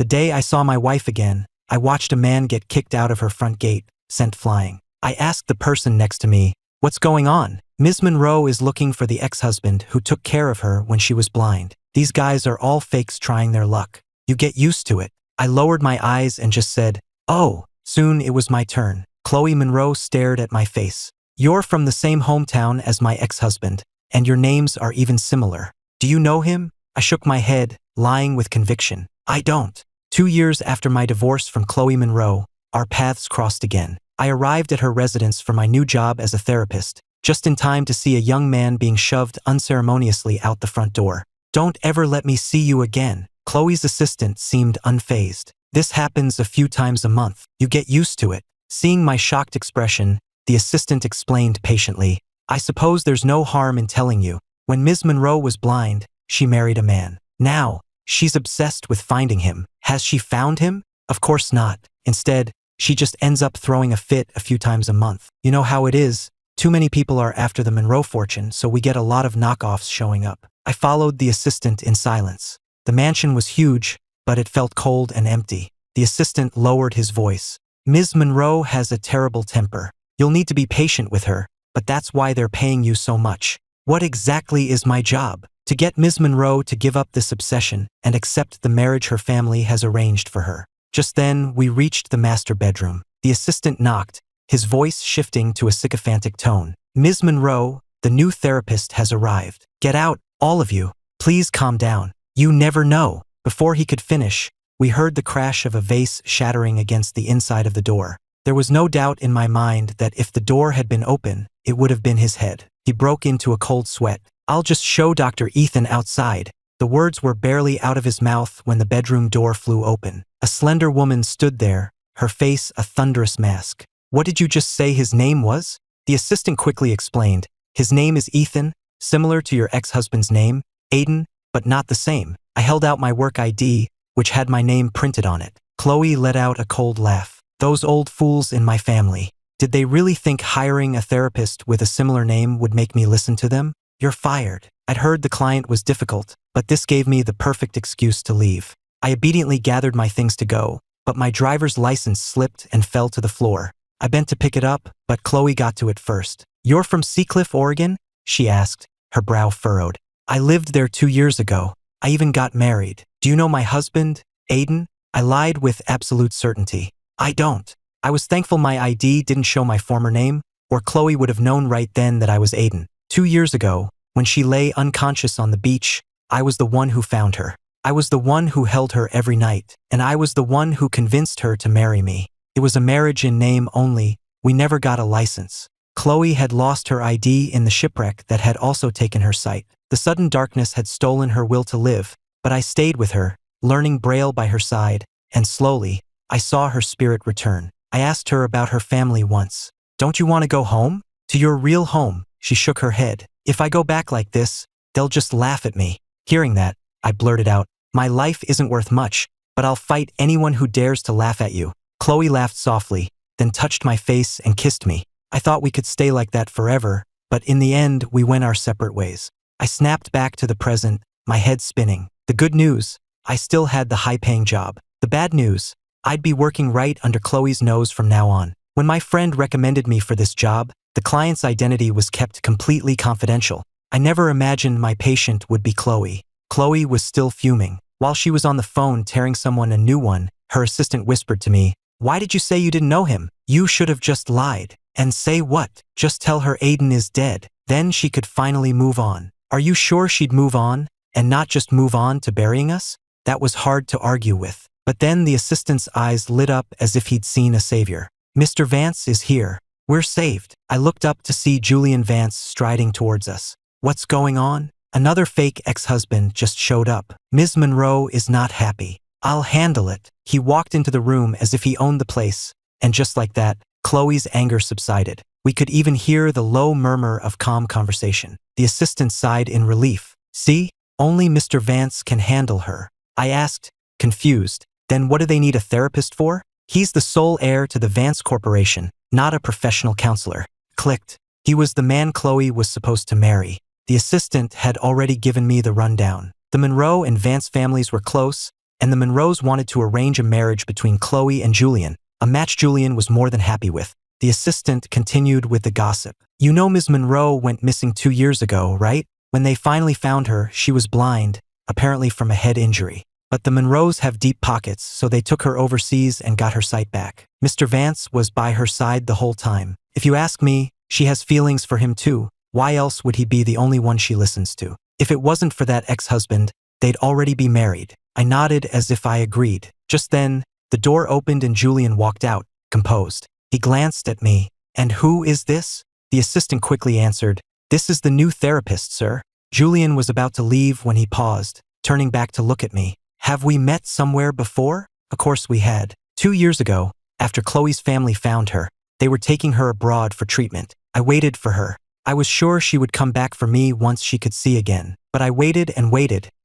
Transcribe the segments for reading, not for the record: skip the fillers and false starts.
The day I saw my wife again, I watched a man get kicked out of her front gate, sent flying. I asked the person next to me, "What's going on?" Ms. Monroe is looking for the ex-husband who took care of her when she was blind. These guys are all fakes trying their luck. You get used to it. I lowered my eyes and just said, "Oh." Soon it was my turn. Chloe Monroe stared at my face. "You're from the same hometown as my ex-husband, and your names are even similar. Do you know him?" I shook my head, lying with conviction. "I don't." 2 years after my divorce from Chloe Monroe, our paths crossed again. I arrived at her residence for my new job as a therapist, just in time to see a young man being shoved unceremoniously out the front door. "Don't ever let me see you again." Chloe's assistant seemed unfazed. "This happens a few times a month. You get used to it." Seeing my shocked expression, the assistant explained patiently, "I suppose there's no harm in telling you. When Ms. Monroe was blind, she married a man. Now, she's obsessed with finding him. Has she found him? Of course not. Instead, she just ends up throwing a fit a few times a month. You know how it is. Too many people are after the Monroe fortune, so we get a lot of knockoffs showing up." I followed the assistant in silence. The mansion was huge, but it felt cold and empty. The assistant lowered his voice. "Ms. Monroe has a terrible temper. You'll need to be patient with her, but that's why they're paying you so much." What exactly is my job? To get Ms. Monroe to give up this obsession and accept the marriage her family has arranged for her. Just then, we reached the master bedroom. The assistant knocked, his voice shifting to a sycophantic tone. "Ms. Monroe, the new therapist has arrived. Get out, all of you. Please calm down. You never know." Before he could finish, we heard the crash of a vase shattering against the inside of the door. There was no doubt in my mind that if the door had been open, it would have been his head. He broke into a cold sweat. "I'll just show Dr. Ethan outside." The words were barely out of his mouth when the bedroom door flew open. A slender woman stood there, her face a thunderous mask. "What did you just say his name was?" The assistant quickly explained. "His name is Ethan, similar to your ex-husband's name, Aiden, but not the same." I held out my work ID, which had my name printed on it. Chloe let out a cold laugh. "Those old fools in my family. Did they really think hiring a therapist with a similar name would make me listen to them? You're fired." I'd heard the client was difficult, but this gave me the perfect excuse to leave. I obediently gathered my things to go, but my driver's license slipped and fell to the floor. I bent to pick it up, but Chloe got to it first. "You're from Seacliff, Oregon?" she asked, her brow furrowed. "I lived there 2 years ago. I even got married. Do you know my husband, Aiden?" I lied with absolute certainty. "I don't." I was thankful my ID didn't show my former name, or Chloe would have known right then that I was Aiden. 2 years ago, when she lay unconscious on the beach, I was the one who found her. I was the one who held her every night, and I was the one who convinced her to marry me. It was a marriage in name only. We never got a license. Chloe had lost her ID in the shipwreck that had also taken her sight. The sudden darkness had stolen her will to live, but I stayed with her, learning Braille by her side, and slowly, I saw her spirit return. I asked her about her family once. "Don't you want to go home? To your real home?" She shook her head. "If I go back like this, they'll just laugh at me." Hearing that, I blurted out, "My life isn't worth much, but I'll fight anyone who dares to laugh at you." Chloe laughed softly, then touched my face and kissed me. I thought we could stay like that forever, but in the end, we went our separate ways. I snapped back to the present, my head spinning. The good news, I still had the high-paying job. The bad news, I'd be working right under Chloe's nose from now on. When my friend recommended me for this job, the client's identity was kept completely confidential. I never imagined my patient would be Chloe. Chloe was still fuming. While she was on the phone tearing someone a new one, her assistant whispered to me, "Why did you say you didn't know him? You should have just lied." "And say what?" "Just tell her Aiden is dead. Then she could finally move on." Are you sure she'd move on, and not just move on to burying us? That was hard to argue with. But then the assistant's eyes lit up as if he'd seen a savior. "Mr. Vance is here. We're saved." I looked up to see Julian Vance striding towards us. "What's going on?" Another fake ex-husband just showed up. "Ms. Monroe is not happy." "I'll handle it." He walked into the room as if he owned the place, and just like that, Chloe's anger subsided. We could even hear the low murmur of calm conversation. The assistant sighed in relief. "See, only Mr. Vance can handle her." I asked, confused, "Then what do they need a therapist for?" "He's the sole heir to the Vance Corporation, not a professional counselor." Clicked. He was the man Chloe was supposed to marry. The assistant had already given me the rundown. The Monroe and Vance families were close, and the Monroes wanted to arrange a marriage between Chloe and Julian, a match Julian was more than happy with. The assistant continued with the gossip. You know Ms. Monroe went missing 2 years ago, right? When they finally found her, she was blind, apparently from a head injury. But the Monroes have deep pockets, so they took her overseas and got her sight back. Mr. Vance was by her side the whole time. If you ask me, she has feelings for him too. Why else would he be the only one she listens to? If it wasn't for that ex-husband, they'd already be married. I nodded as if I agreed. Just then, the door opened and Julian walked out, composed. He glanced at me. And who is this? The assistant quickly answered. This is the new therapist, sir. Julian was about to leave when he paused, turning back to look at me. Have we met somewhere before? Of course we had. 2 years ago, after Chloe's family found her, they were taking her abroad for treatment. I waited for her. I was sure she would come back for me once she could see again. But I waited,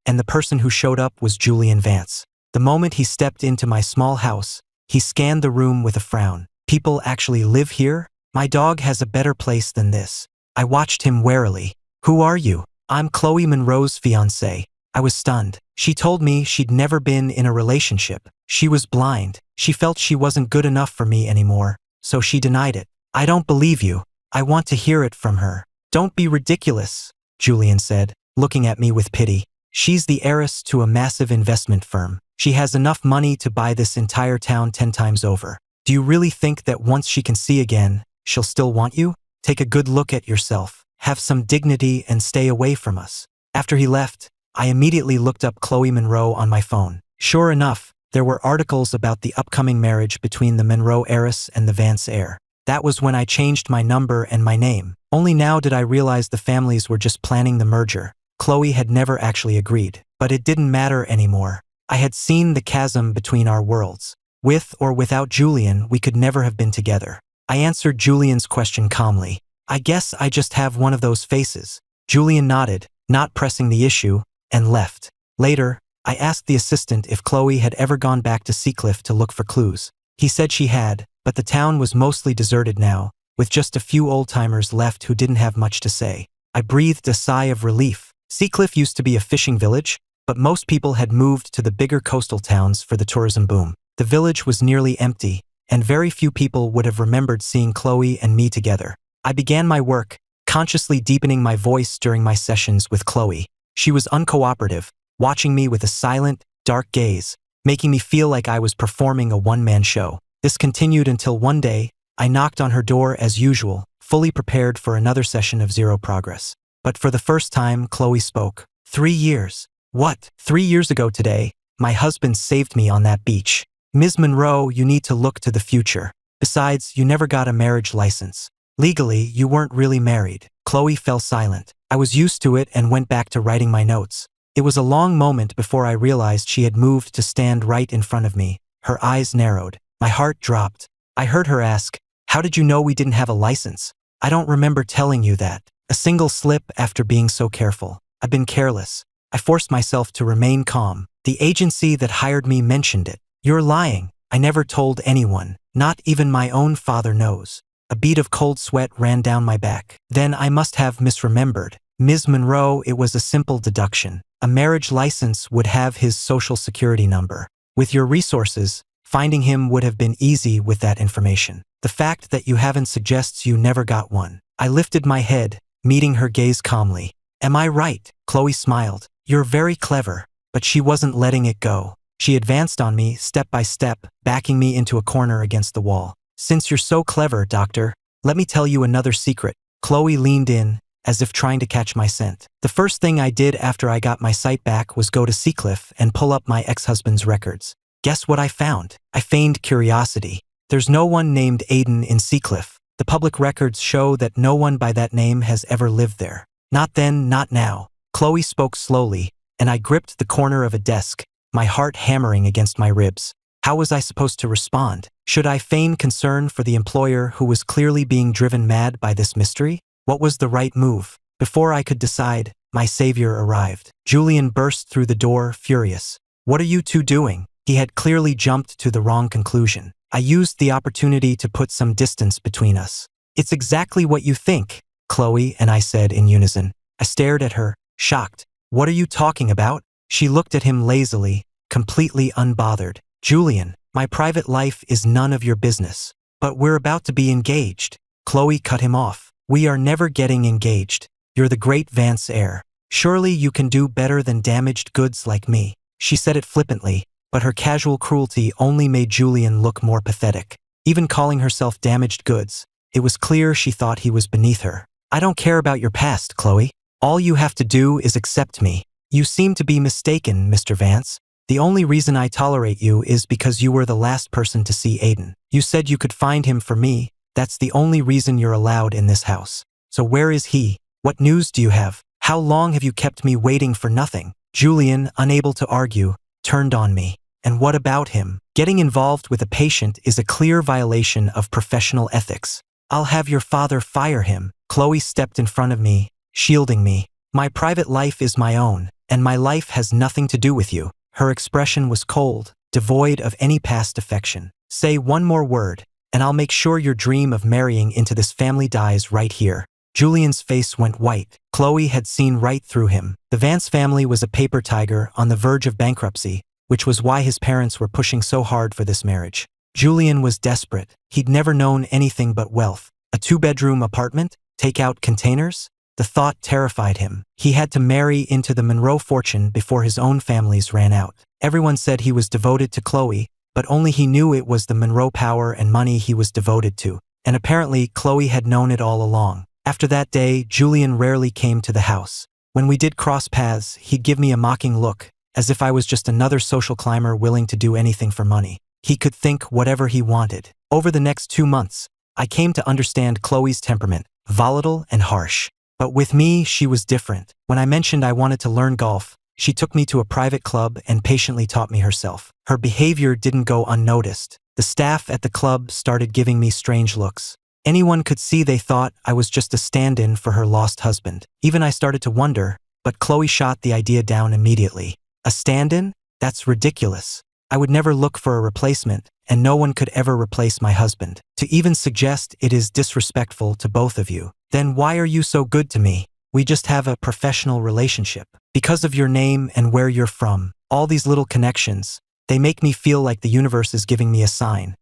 and the person who showed up was Julian Vance. The moment he stepped into my small house, he scanned the room with a frown. People actually live here? My dog has a better place than this. I watched him warily. Who are you? I'm Chloe Monroe's fiancé. I was stunned. She told me she'd never been in a relationship. She was blind. She felt she wasn't good enough for me anymore, so she denied it. I don't believe you. I want to hear it from her. Don't be ridiculous, Julian said, looking at me with pity. She's the heiress to a massive investment firm. She has enough money to buy this entire town 10 times over. Do you really think that once she can see again, she'll still want you? Take a good look at yourself. Have some dignity and stay away from us. After he left, I immediately looked up Chloe Monroe on my phone. Sure enough, there were articles about the upcoming marriage between the Monroe heiress and the Vance heir. That was when I changed my number and my name. Only now did I realize the families were just planning the merger. Chloe had never actually agreed, but it didn't matter anymore. I had seen the chasm between our worlds. With or without Julian, we could never have been together. I answered Julian's question calmly. I guess I just have one of those faces. Julian nodded, not pressing the issue, and left. Later, I asked the assistant if Chloe had ever gone back to Seacliff to look for clues. He said she had, but the town was mostly deserted now, with just a few old-timers left who didn't have much to say. I breathed a sigh of relief. Seacliff used to be a fishing village, but most people had moved to the bigger coastal towns for the tourism boom. The village was nearly empty, and very few people would have remembered seeing Chloe and me together. I began my work, consciously deepening my voice during my sessions with Chloe. She was uncooperative, watching me with a silent, dark gaze, making me feel like I was performing a one-man show. This continued until one day, I knocked on her door as usual, fully prepared for another session of zero progress. But for the first time, Chloe spoke. 3 years. What? 3 years ago today, my husband saved me on that beach. Ms. Monroe, you need to look to the future. Besides, you never got a marriage license. Legally, you weren't really married. Chloe fell silent. I was used to it and went back to writing my notes. It was a long moment before I realized she had moved to stand right in front of me. Her eyes narrowed. My heart dropped. I heard her ask, "How did you know we didn't have a license?" "I don't remember telling you that." A single slip after being so careful. I've been careless. I forced myself to remain calm. The agency that hired me mentioned it. You're lying. I never told anyone. Not even my own father knows. A bead of cold sweat ran down my back. Then I must have misremembered. Ms. Monroe, it was a simple deduction. A marriage license would have his social security number. With your resources, finding him would have been easy with that information. The fact that you haven't suggests you never got one. I lifted my head, meeting her gaze calmly. Am I right? Chloe smiled. You're very clever. But she wasn't letting it go. She advanced on me, step by step, backing me into a corner against the wall. Since you're so clever, doctor, let me tell you another secret. Chloe leaned in, as if trying to catch my scent. The first thing I did after I got my sight back was go to Seacliff and pull up my ex-husband's records. Guess what I found? I feigned curiosity. There's no one named Aiden in Seacliff. The public records show that no one by that name has ever lived there. Not then, not now. Chloe spoke slowly, and I gripped the corner of a desk, my heart hammering against my ribs. How was I supposed to respond? Should I feign concern for the employer who was clearly being driven mad by this mystery? What was the right move? Before I could decide, my savior arrived. Julian burst through the door, furious. What are you two doing? He had clearly jumped to the wrong conclusion. I used the opportunity to put some distance between us. It's exactly what you think, Chloe and I said in unison. I stared at her, shocked. What are you talking about? She looked at him lazily, completely unbothered. Julian, my private life is none of your business. But we're about to be engaged. Chloe cut him off. We are never getting engaged. You're the great Vance heir. Surely you can do better than damaged goods like me. She said it flippantly, but her casual cruelty only made Julian look more pathetic. Even calling herself damaged goods, it was clear she thought he was beneath her. I don't care about your past, Chloe. All you have to do is accept me. You seem to be mistaken, Mr. Vance. The only reason I tolerate you is because you were the last person to see Aiden. You said you could find him for me. That's the only reason you're allowed in this house. So where is he? What news do you have? How long have you kept me waiting for nothing? Julian, unable to argue, turned on me. And what about him? Getting involved with a patient is a clear violation of professional ethics. I'll have your father fire him. Chloe stepped in front of me, shielding me. My private life is my own, and my life has nothing to do with you. Her expression was cold, devoid of any past affection. Say one more word, and I'll make sure your dream of marrying into this family dies right here. Julian's face went white. Chloe had seen right through him. The Vance family was a paper tiger on the verge of bankruptcy, which was why his parents were pushing so hard for this marriage. Julian was desperate. He'd never known anything but wealth. A 2-bedroom apartment? Take-out containers? The thought terrified him. He had to marry into the Monroe fortune before his own families ran out. Everyone said he was devoted to Chloe, but only he knew it was the Monroe power and money he was devoted to. And apparently, Chloe had known it all along. After that day, Julian rarely came to the house. When we did cross paths, he'd give me a mocking look, as if I was just another social climber willing to do anything for money. He could think whatever he wanted. Over the next 2 months, I came to understand Chloe's temperament, volatile and harsh. But with me, she was different. When I mentioned I wanted to learn golf, she took me to a private club and patiently taught me herself. Her behavior didn't go unnoticed. The staff at the club started giving me strange looks. Anyone could see they thought I was just a stand-in for her lost husband. Even I started to wonder, but Chloe shot the idea down immediately. A stand-in? That's ridiculous. I would never look for a replacement, and no one could ever replace my husband. To even suggest it is disrespectful to both of you. Then why are you so good to me? We just have a professional relationship. Because of your name and where you're from, all these little connections, they make me feel like the universe is giving me a sign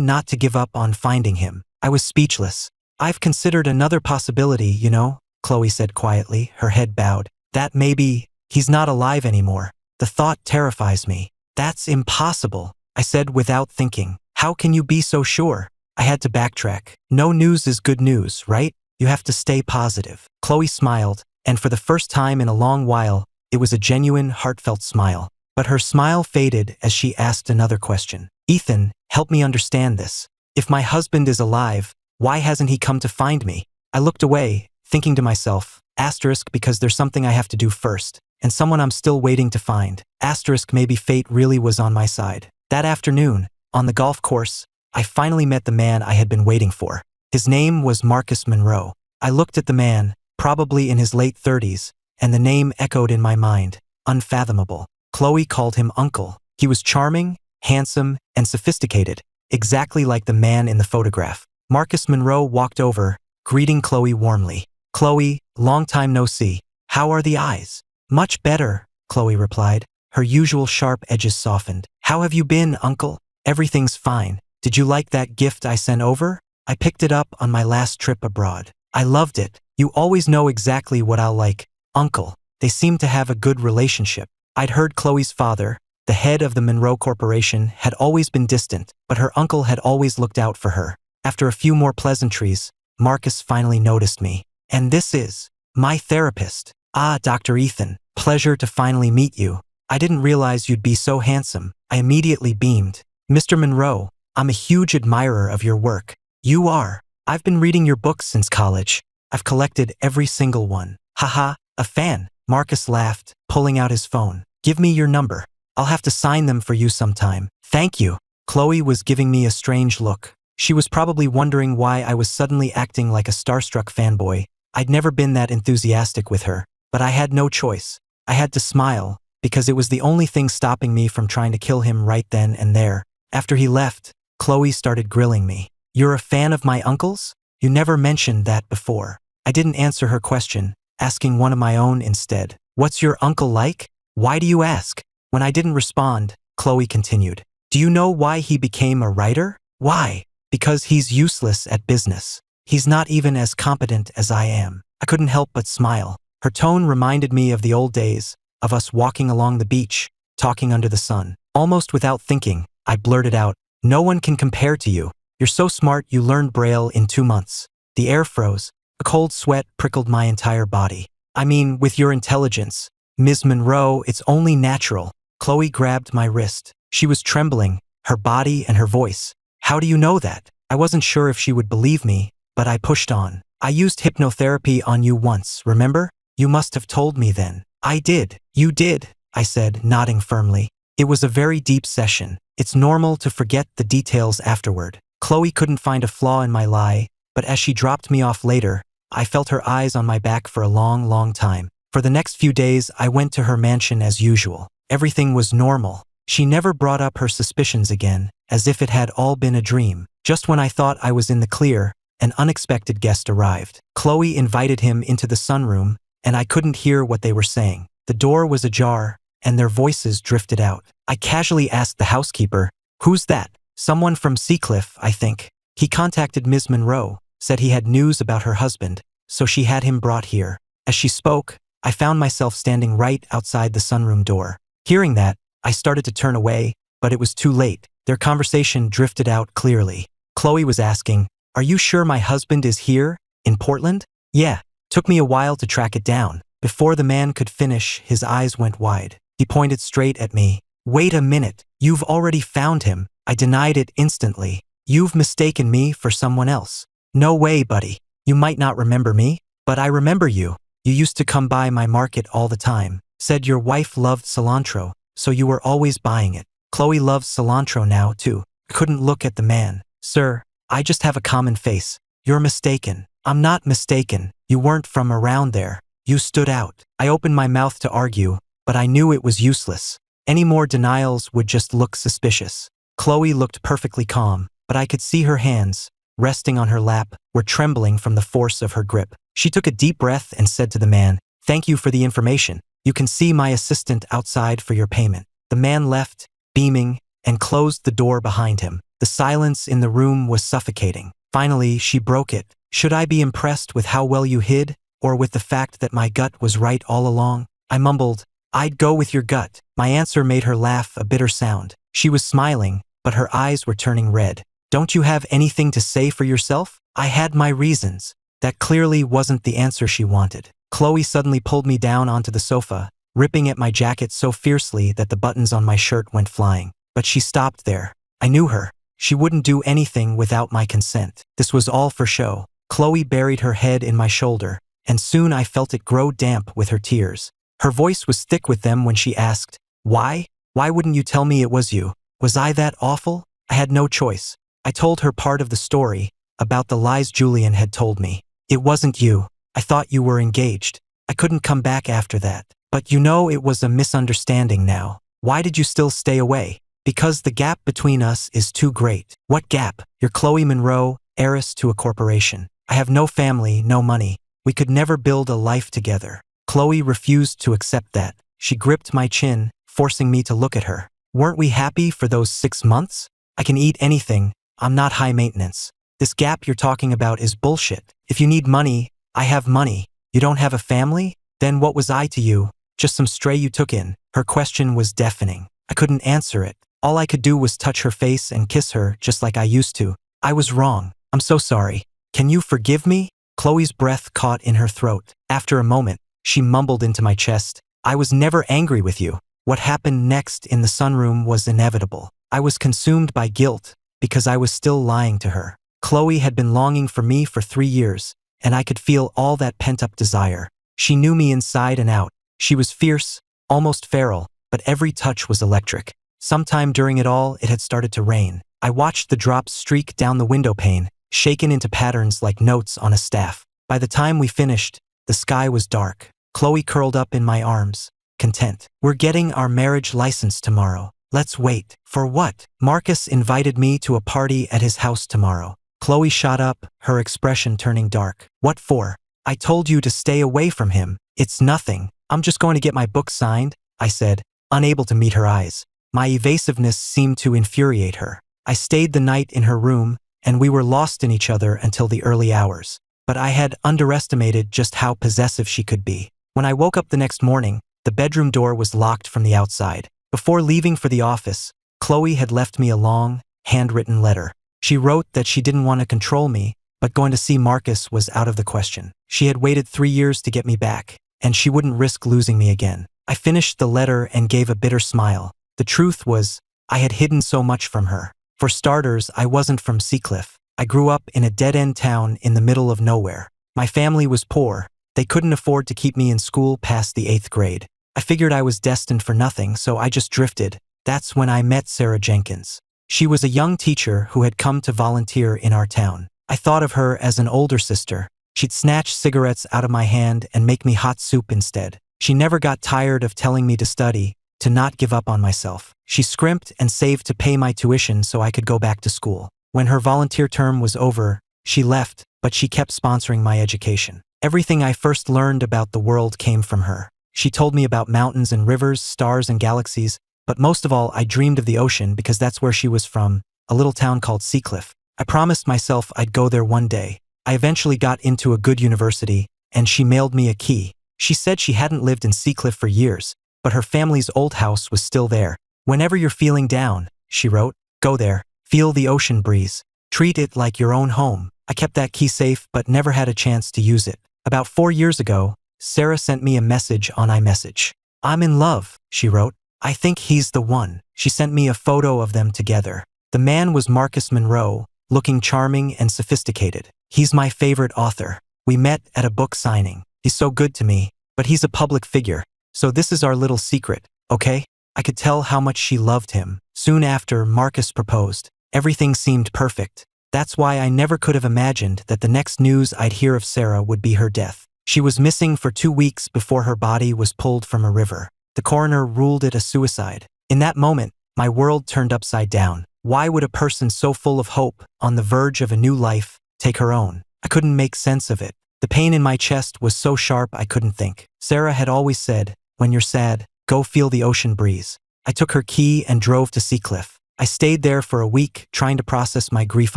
not to give up on finding him. I was speechless. I've considered another possibility, you know, Chloe said quietly, her head bowed. That maybe he's not alive anymore. The thought terrifies me. That's impossible, I said without thinking. How can you be so sure? I had to backtrack. No news is good news, right? You have to stay positive. Chloe smiled, and for the first time in a long while, it was a genuine, heartfelt smile. But her smile faded as she asked another question. Ethan, help me understand this. If my husband is alive, why hasn't he come to find me? I looked away, thinking to myself, asterisk because there's something I have to do first, and someone I'm still waiting to find. Asterisk maybe fate really was on my side. That afternoon, on the golf course, I finally met the man I had been waiting for. His name was Marcus Monroe. I looked at the man, probably in his late 30s, and the name echoed in my mind, unfathomable. Chloe called him Uncle. He was charming, handsome, and sophisticated, exactly like the man in the photograph. Marcus Monroe walked over, greeting Chloe warmly. Chloe, long time no see. How are the eyes? Much better, Chloe replied. Her usual sharp edges softened. How have you been, Uncle? Everything's fine. Did you like that gift I sent over? I picked it up on my last trip abroad. I loved it. You always know exactly what I'll like, Uncle. They seem to have a good relationship. I'd heard Chloe's father, the head of the Monroe Corporation, had always been distant, but her uncle had always looked out for her. After a few more pleasantries, Marcus finally noticed me. And this is my therapist. Ah, Dr. Ethan, pleasure to finally meet you. I didn't realize you'd be so handsome. I immediately beamed. Mr. Monroe, I'm a huge admirer of your work. You are. I've been reading your books since college. I've collected every single one. Haha, a fan. Marcus laughed, pulling out his phone. Give me your number. I'll have to sign them for you sometime. Thank you. Chloe was giving me a strange look. She was probably wondering why I was suddenly acting like a starstruck fanboy. I'd never been that enthusiastic with her, but I had no choice. I had to smile, because it was the only thing stopping me from trying to kill him right then and there. After he left, Chloe started grilling me. You're a fan of my uncle's? You never mentioned that before. I didn't answer her question, asking one of my own instead. What's your uncle like? Why do you ask? When I didn't respond, Chloe continued. Do you know why he became a writer? Why? Because he's useless at business. He's not even as competent as I am. I couldn't help but smile. Her tone reminded me of the old days, of us walking along the beach, talking under the sun. Almost without thinking, I blurted out, no one can compare to you. You're so smart you learned Braille in 2 months. The air froze. A cold sweat prickled my entire body. I mean, with your intelligence, Ms. Monroe, it's only natural. Chloe grabbed my wrist. She was trembling, her body and her voice. How do you know that? I wasn't sure if she would believe me, but I pushed on. I used hypnotherapy on you once, remember? You must have told me then. I did. You did, I said, nodding firmly. It was a very deep session. It's normal to forget the details afterward. Chloe couldn't find a flaw in my lie, but as she dropped me off later, I felt her eyes on my back for a long, long time. For the next few days, I went to her mansion as usual. Everything was normal. She never brought up her suspicions again, as if it had all been a dream. Just when I thought I was in the clear, an unexpected guest arrived. Chloe invited him into the sunroom, and I couldn't hear what they were saying. The door was ajar, and their voices drifted out. I casually asked the housekeeper, "Who's that?" "Someone from Seacliff, I think. He contacted Ms. Monroe, said he had news about her husband, so she had him brought here." As she spoke, I found myself standing right outside the sunroom door. Hearing that, I started to turn away, but it was too late. Their conversation drifted out clearly. Chloe was asking, "Are you sure my husband is here, in Portland?" "Yeah." Took me a while to track it down. Before the man could finish, his eyes went wide. He pointed straight at me. "Wait a minute. You've already found him." I denied it instantly. "You've mistaken me for someone else." "No way, buddy. You might not remember me, but I remember you. You used to come by my market all the time. Said your wife loved cilantro, so you were always buying it." Chloe loves cilantro now, too. I couldn't look at the man. "Sir, I just have a common face. You're mistaken." "I'm not mistaken. You weren't from around there. You stood out." I opened my mouth to argue, but I knew it was useless. Any more denials would just look suspicious. Chloe looked perfectly calm, but I could see her hands, resting on her lap, were trembling from the force of her grip. She took a deep breath and said to the man, "Thank you for the information. You can see my assistant outside for your payment." The man left, beaming, and closed the door behind him. The silence in the room was suffocating. Finally, she broke it. "Should I be impressed with how well you hid, or with the fact that my gut was right all along?" I mumbled, "I'd go with your gut." My answer made her laugh a bitter sound. She was smiling, but her eyes were turning red. "Don't you have anything to say for yourself?" I had my reasons. That clearly wasn't the answer she wanted. Chloe suddenly pulled me down onto the sofa, ripping at my jacket so fiercely that the buttons on my shirt went flying. But she stopped there. I knew her. She wouldn't do anything without my consent. This was all for show. Chloe buried her head in my shoulder, and soon I felt it grow damp with her tears. Her voice was thick with them when she asked, "Why? Why wouldn't you tell me it was you? Was I that awful?" I had no choice. I told her part of the story, about the lies Julian had told me. "It wasn't you. I thought you were engaged. I couldn't come back after that. But you know it was a misunderstanding now. Why did you still stay away?" "Because the gap between us is too great." "What gap?" "You're Chloe Monroe, heiress to a corporation. I have no family, no money. We could never build a life together." Chloe refused to accept that. She gripped my chin, forcing me to look at her. "Weren't we happy for those 6 months? I can eat anything. I'm not high maintenance. This gap you're talking about is bullshit. If you need money, I have money. You don't have a family? Then what was I to you? Just some stray you took in." Her question was deafening. I couldn't answer it. All I could do was touch her face and kiss her just like I used to. "I was wrong. I'm so sorry. Can you forgive me?" Chloe's breath caught in her throat. After a moment, she mumbled into my chest, "I was never angry with you." What happened next in the sunroom was inevitable. I was consumed by guilt, because I was still lying to her. Chloe had been longing for me for 3 years, and I could feel all that pent-up desire. She knew me inside and out. She was fierce, almost feral, but every touch was electric. Sometime during it all, it had started to rain. I watched the drops streak down the window pane, shaken into patterns like notes on a staff. By the time we finished, the sky was dark. Chloe curled up in my arms, content. "We're getting our marriage license tomorrow. Let's wait." "For what?" "Marcus invited me to a party at his house tomorrow." Chloe shot up, her expression turning dark. "What for?" "I told you to stay away from him." "It's nothing. I'm just going to get my book signed," I said. unable to meet her eyes. My evasiveness seemed to infuriate her. I stayed the night in her room, and we were lost in each other until the early hours. But I had underestimated just how possessive she could be. When I woke up the next morning, the bedroom door was locked from the outside. Before leaving for the office, Chloe had left me a long, handwritten letter. She wrote that she didn't want to control me, but going to see Marcus was out of the question. She had waited 3 years to get me back, and she wouldn't risk losing me again. I finished the letter and gave a bitter smile. The truth was, I had hidden so much from her. For starters, I wasn't from Seacliff. I grew up in a dead-end town in the middle of nowhere. My family was poor. They couldn't afford to keep me in school past the 8th grade. I figured I was destined for nothing, so I just drifted. That's when I met Sarah Jenkins. She was a young teacher who had come to volunteer in our town. I thought of her as an older sister. She'd snatch cigarettes out of my hand and make me hot soup instead. She never got tired of telling me to study, to not give up on myself. She scrimped and saved to pay my tuition so I could go back to school. When her volunteer term was over, she left, but she kept sponsoring my education. Everything I first learned about the world came from her. She told me about mountains and rivers, stars and galaxies, but most of all I dreamed of the ocean because that's where she was from, a little town called Seacliff. I promised myself I'd go there one day. I eventually got into a good university, and she mailed me a key. She said she hadn't lived in Seacliff for years, but her family's old house was still there. Whenever you're feeling down, she wrote, go there, feel the ocean breeze. Treat it like your own home. I kept that key safe but never had a chance to use it. About 4 years ago, Sarah sent me a message on iMessage. I'm in love, she wrote. I think he's the one. She sent me a photo of them together. The man was Marcus Monroe, looking charming and sophisticated. He's my favorite author. We met at a book signing. He's so good to me, but he's a public figure. So this is our little secret, okay? I could tell how much she loved him. Soon after, Marcus proposed. Everything seemed perfect. That's why I never could have imagined that the next news I'd hear of Sarah would be her death. She was missing for 2 weeks before her body was pulled from a river. The coroner ruled it a suicide. In that moment, my world turned upside down. Why would a person so full of hope, on the verge of a new life, take her own? I couldn't make sense of it. The pain in my chest was so sharp I couldn't think. Sarah had always said, when you're sad, go feel the ocean breeze. I took her key and drove to Seacliff. I stayed there for a week, trying to process my grief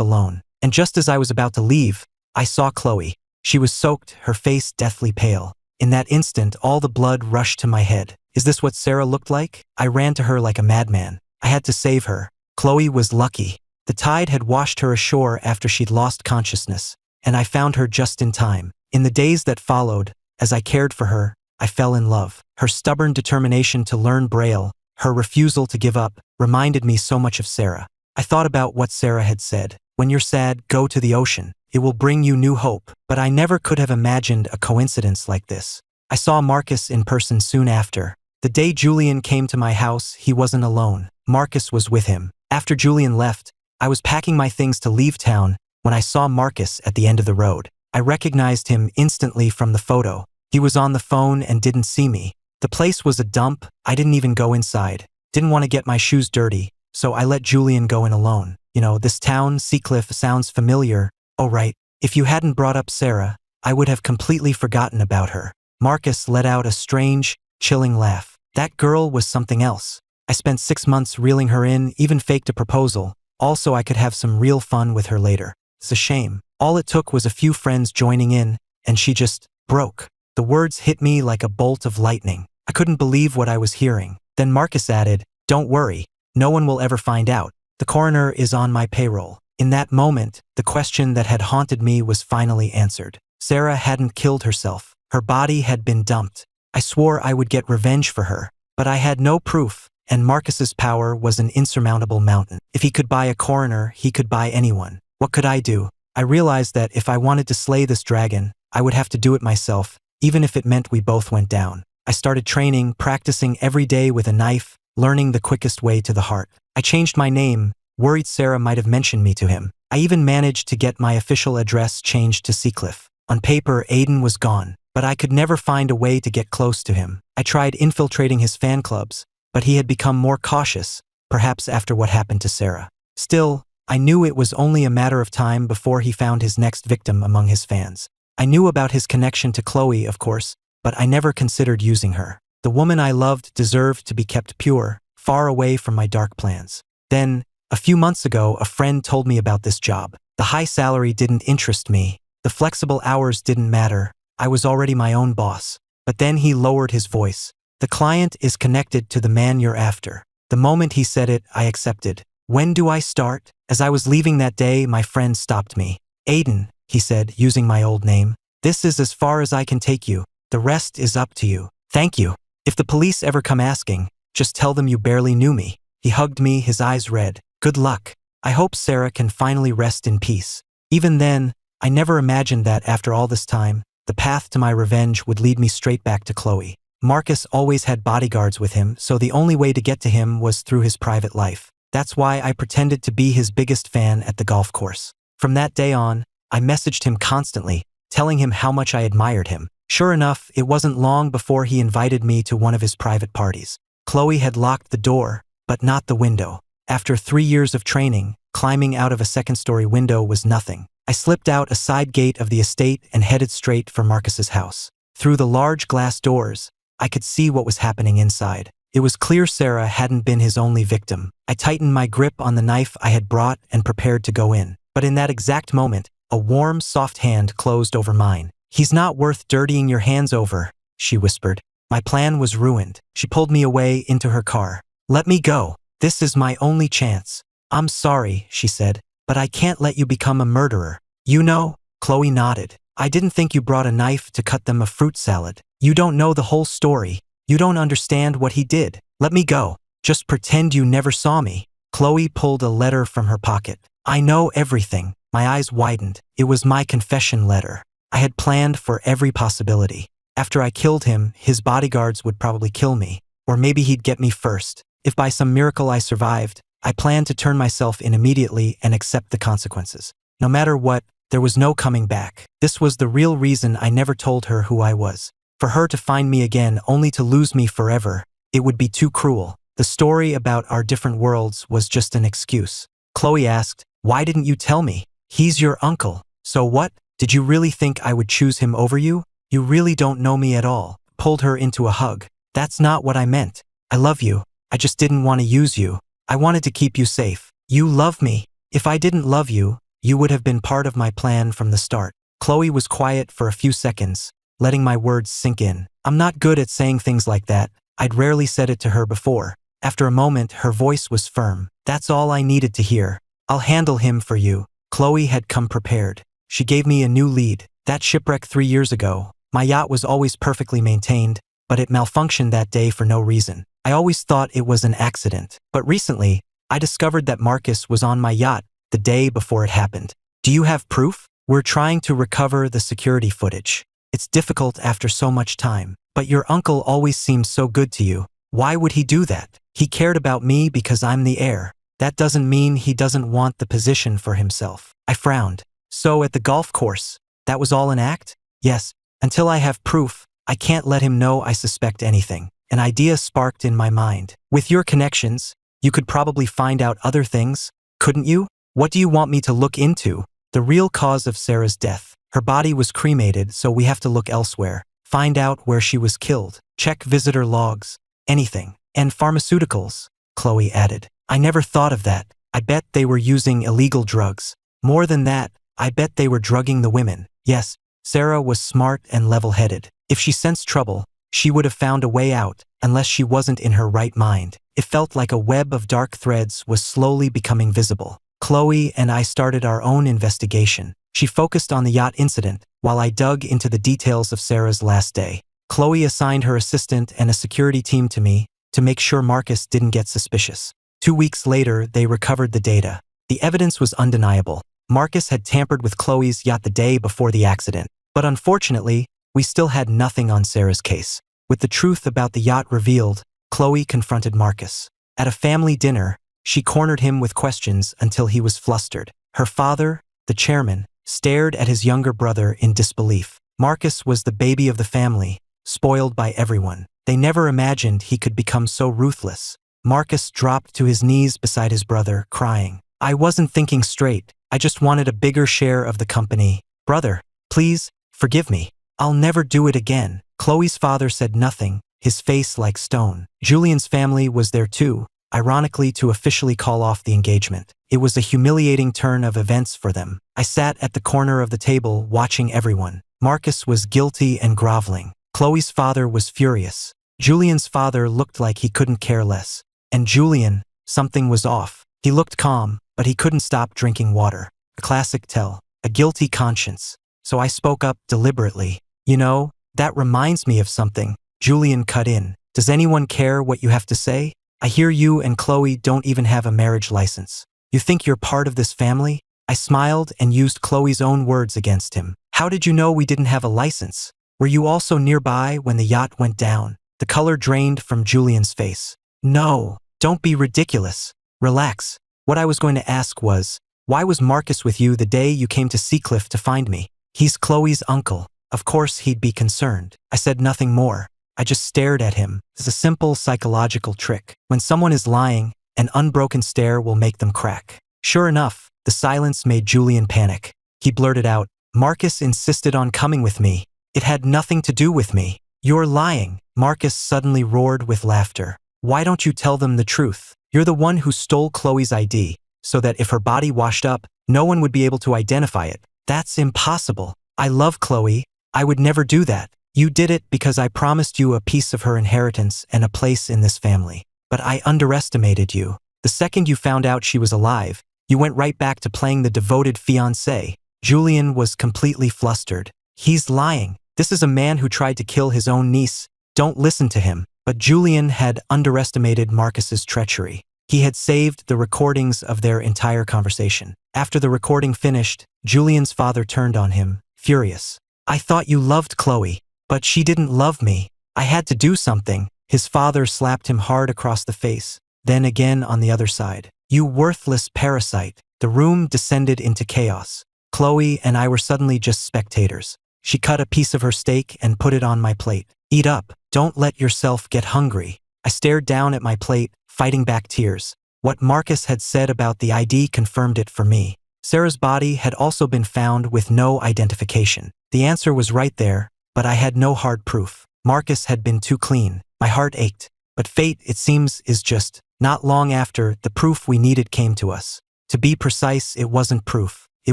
alone. And just as I was about to leave, I saw Chloe. She was soaked, her face deathly pale. In that instant, all the blood rushed to my head. Is this what Sarah looked like? I ran to her like a madman. I had to save her. Chloe was lucky. The tide had washed her ashore after she'd lost consciousness, and I found her just in time. In the days that followed, as I cared for her, I fell in love. Her stubborn determination to learn Braille, her refusal to give up, reminded me so much of Sarah. I thought about what Sarah had said. When you're sad, go to the ocean. It will bring you new hope. But I never could have imagined a coincidence like this. I saw Marcus in person soon after. The day Julian came to my house, he wasn't alone. Marcus was with him. After Julian left, I was packing my things to leave town when I saw Marcus at the end of the road. I recognized him instantly from the photo. He was on the phone and didn't see me. The place was a dump. I didn't even go inside. Didn't want to get my shoes dirty, so I let Julian go in alone. You know, this town, Seacliff, sounds familiar. Oh right, if you hadn't brought up Sarah, I would have completely forgotten about her. Marcus let out a strange, chilling laugh. That girl was something else. I spent 6 months reeling her in, even faked a proposal, also I could have some real fun with her later. It's a shame. All it took was a few friends joining in, and she just broke. The words hit me like a bolt of lightning. I couldn't believe what I was hearing. Then Marcus added, don't worry, no one will ever find out. The coroner is on my payroll. In that moment, the question that had haunted me was finally answered. Sarah hadn't killed herself. Her body had been dumped. I swore I would get revenge for her, but I had no proof, and Marcus's power was an insurmountable mountain. If he could buy a coroner, he could buy anyone. What could I do? I realized that if I wanted to slay this dragon, I would have to do it myself, even if it meant we both went down. I started training, practicing every day with a knife, learning the quickest way to the heart. I changed my name, worried Sarah might have mentioned me to him. I even managed to get my official address changed to Seacliff. On paper, Aiden was gone, but I could never find a way to get close to him. I tried infiltrating his fan clubs, but he had become more cautious, perhaps after what happened to Sarah. Still, I knew it was only a matter of time before he found his next victim among his fans. I knew about his connection to Chloe, of course, but I never considered using her. The woman I loved deserved to be kept pure, far away from my dark plans. Then, a few months ago, a friend told me about this job. The high salary didn't interest me. The flexible hours didn't matter. I was already my own boss. But then he lowered his voice. The client is connected to the man you're after. The moment he said it, I accepted. When do I start? As I was leaving that day, my friend stopped me. Aiden, he said, using my old name. This is as far as I can take you. The rest is up to you. Thank you. If the police ever come asking, just tell them you barely knew me. He hugged me, his eyes red. Good luck. I hope Sarah can finally rest in peace. Even then, I never imagined that after all this time, the path to my revenge would lead me straight back to Chloe. Marcus always had bodyguards with him, so the only way to get to him was through his private life. That's why I pretended to be his biggest fan at the golf course. From that day on, I messaged him constantly, telling him how much I admired him. Sure enough, it wasn't long before he invited me to one of his private parties. Chloe had locked the door, but not the window. After 3 years of training, climbing out of a second-story window was nothing. I slipped out a side gate of the estate and headed straight for Marcus's house. Through the large glass doors, I could see what was happening inside. It was clear Sarah hadn't been his only victim. I tightened my grip on the knife I had brought and prepared to go in. But in that exact moment, a warm, soft hand closed over mine. He's not worth dirtying your hands over, she whispered. My plan was ruined. She pulled me away into her car. Let me go. This is my only chance. I'm sorry, she said, but I can't let you become a murderer. You know? Chloe nodded. I didn't think you brought a knife to cut them a fruit salad. You don't know the whole story. You don't understand what he did. Let me go. Just pretend you never saw me. Chloe pulled a letter from her pocket. I know everything. My eyes widened. It was my confession letter. I had planned for every possibility. After I killed him, his bodyguards would probably kill me. Or maybe he'd get me first. If by some miracle I survived, I planned to turn myself in immediately and accept the consequences. No matter what, there was no coming back. This was the real reason I never told her who I was. For her to find me again only to lose me forever, it would be too cruel. The story about our different worlds was just an excuse. Chloe asked, why didn't you tell me? He's your uncle. So what? Did you really think I would choose him over you? You really don't know me at all. Pulled her into a hug. That's not what I meant. I love you. I just didn't want to use you. I wanted to keep you safe. You love me. If I didn't love you, you would have been part of my plan from the start. Chloe was quiet for a few seconds, letting my words sink in. I'm not good at saying things like that. I'd rarely said it to her before. After a moment, her voice was firm. That's all I needed to hear. I'll handle him for you. Chloe had come prepared. She gave me a new lead. That shipwreck 3 years ago. My yacht was always perfectly maintained, but it malfunctioned that day for no reason. I always thought it was an accident. But recently, I discovered that Marcus was on my yacht the day before it happened. Do you have proof? We're trying to recover the security footage. It's difficult after so much time. But your uncle always seems so good to you. Why would he do that? He cared about me because I'm the heir. That doesn't mean he doesn't want the position for himself. I frowned. So at the golf course, that was all an act? Yes. Until I have proof, I can't let him know I suspect anything. An idea sparked in my mind. With your connections, you could probably find out other things, couldn't you? What do you want me to look into? The real cause of Sarah's death. Her body was cremated, so we have to look elsewhere. Find out where she was killed. Check visitor logs. Anything. And pharmaceuticals, Chloe added. I never thought of that. I bet they were using illegal drugs. More than that, I bet they were drugging the women. Yes, Sarah was smart and level-headed. If she sensed trouble, she would have found a way out, unless she wasn't in her right mind. It felt like a web of dark threads was slowly becoming visible. Chloe and I started our own investigation. She focused on the yacht incident, while I dug into the details of Sarah's last day. Chloe assigned her assistant and a security team to me to make sure Marcus didn't get suspicious. 2 weeks later, they recovered the data. The evidence was undeniable. Marcus had tampered with Chloe's yacht the day before the accident. But unfortunately, we still had nothing on Sarah's case. With the truth about the yacht revealed, Chloe confronted Marcus. At a family dinner, she cornered him with questions until he was flustered. Her father, the chairman, stared at his younger brother in disbelief. Marcus was the baby of the family, spoiled by everyone. They never imagined he could become so ruthless. Marcus dropped to his knees beside his brother, crying. I wasn't thinking straight. I just wanted a bigger share of the company. Brother, please, forgive me. I'll never do it again. Chloe's father said nothing, his face like stone. Julian's family was there too, ironically to officially call off the engagement. It was a humiliating turn of events for them. I sat at the corner of the table watching everyone. Marcus was guilty and groveling. Chloe's father was furious. Julian's father looked like he couldn't care less. And Julian, something was off. He looked calm, but he couldn't stop drinking water. A classic tell. A guilty conscience. So I spoke up deliberately. You know, that reminds me of something. Julian cut in. Does anyone care what you have to say? I hear you and Chloe don't even have a marriage license. You think you're part of this family? I smiled and used Chloe's own words against him. How did you know we didn't have a license? Were you also nearby when the yacht went down? The color drained from Julian's face. No, don't be ridiculous. Relax. What I was going to ask was, why was Marcus with you the day you came to Seacliff to find me? He's Chloe's uncle. Of course he'd be concerned. I said nothing more. I just stared at him. It's a simple psychological trick. When someone is lying, an unbroken stare will make them crack. Sure enough, the silence made Julian panic. He blurted out, Marcus insisted on coming with me. It had nothing to do with me. You're lying. Marcus suddenly roared with laughter. Why don't you tell them the truth? You're the one who stole Chloe's ID, so that if her body washed up, no one would be able to identify it. That's impossible. I love Chloe. I would never do that. You did it because I promised you a piece of her inheritance and a place in this family. But I underestimated you. The second you found out she was alive, you went right back to playing the devoted fiancé. Julian was completely flustered. He's lying. This is a man who tried to kill his own niece. Don't listen to him. But Julian had underestimated Marcus's treachery. He had saved the recordings of their entire conversation. After the recording finished, Julian's father turned on him, furious. I thought you loved Chloe, but she didn't love me. I had to do something. His father slapped him hard across the face, then again on the other side. You worthless parasite. The room descended into chaos. Chloe and I were suddenly just spectators. She cut a piece of her steak and put it on my plate. Eat up. Don't let yourself get hungry. I stared down at my plate, fighting back tears. What Marcus had said about the ID confirmed it for me. Sarah's body had also been found with no identification. The answer was right there, but I had no hard proof. Marcus had been too clean. My heart ached. But fate, it seems, is just. Not long after, the proof we needed came to us. To be precise, it wasn't proof. It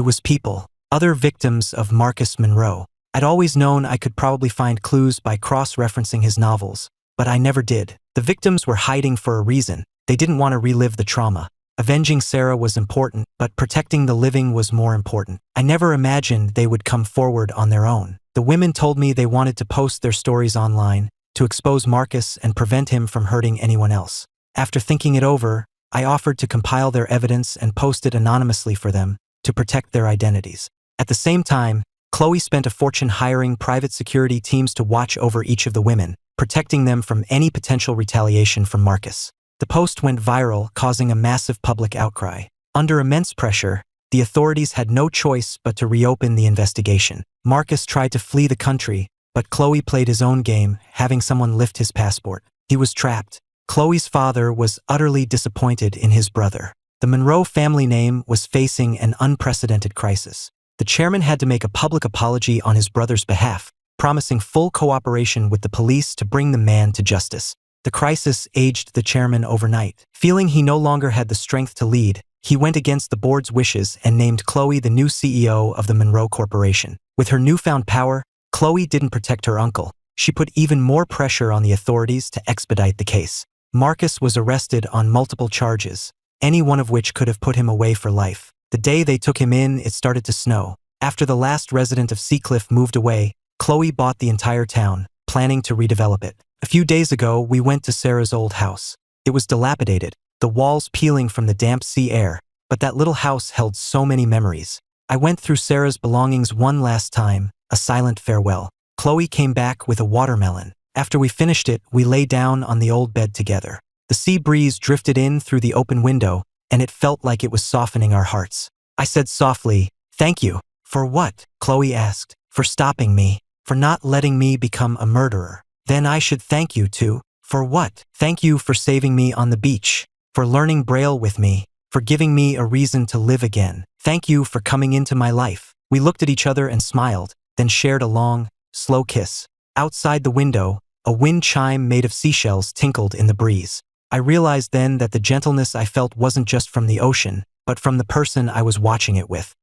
was people. Other victims of Marcus Monroe. I'd always known I could probably find clues by cross-referencing his novels, but I never did. The victims were hiding for a reason. They didn't want to relive the trauma. Avenging Sarah was important, but protecting the living was more important. I never imagined they would come forward on their own. The women told me they wanted to post their stories online, to expose Marcus and prevent him from hurting anyone else. After thinking it over, I offered to compile their evidence and post it anonymously for them, to protect their identities. At the same time, Chloe spent a fortune hiring private security teams to watch over each of the women, protecting them from any potential retaliation from Marcus. The post went viral, causing a massive public outcry. Under immense pressure, the authorities had no choice but to reopen the investigation. Marcus tried to flee the country, but Chloe played his own game, having someone lift his passport. He was trapped. Chloe's father was utterly disappointed in his brother. The Monroe family name was facing an unprecedented crisis. The chairman had to make a public apology on his brother's behalf, promising full cooperation with the police to bring the man to justice. The crisis aged the chairman overnight. Feeling he no longer had the strength to lead, he went against the board's wishes and named Chloe the new CEO of the Monroe Corporation. With her newfound power, Chloe didn't protect her uncle. She put even more pressure on the authorities to expedite the case. Marcus was arrested on multiple charges, any one of which could have put him away for life. The day they took him in, it started to snow. After the last resident of Seacliff moved away, Chloe bought the entire town, planning to redevelop it. A few days ago, we went to Sarah's old house. It was dilapidated, the walls peeling from the damp sea air, but that little house held so many memories. I went through Sarah's belongings one last time, a silent farewell. Chloe came back with a watermelon. After we finished it, we lay down on the old bed together. The sea breeze drifted in through the open window, and it felt like it was softening our hearts. I said softly, "Thank you." "For what?" Chloe asked. "For stopping me. For not letting me become a murderer." "Then I should thank you too." "For what?" "Thank you for saving me on the beach. For learning Braille with me. For giving me a reason to live again. Thank you for coming into my life." We looked at each other and smiled, then shared a long, slow kiss. Outside the window, A wind chime made of seashells tinkled in the breeze. I realized then that the gentleness I felt wasn't just from the ocean, but from the person I was watching it with.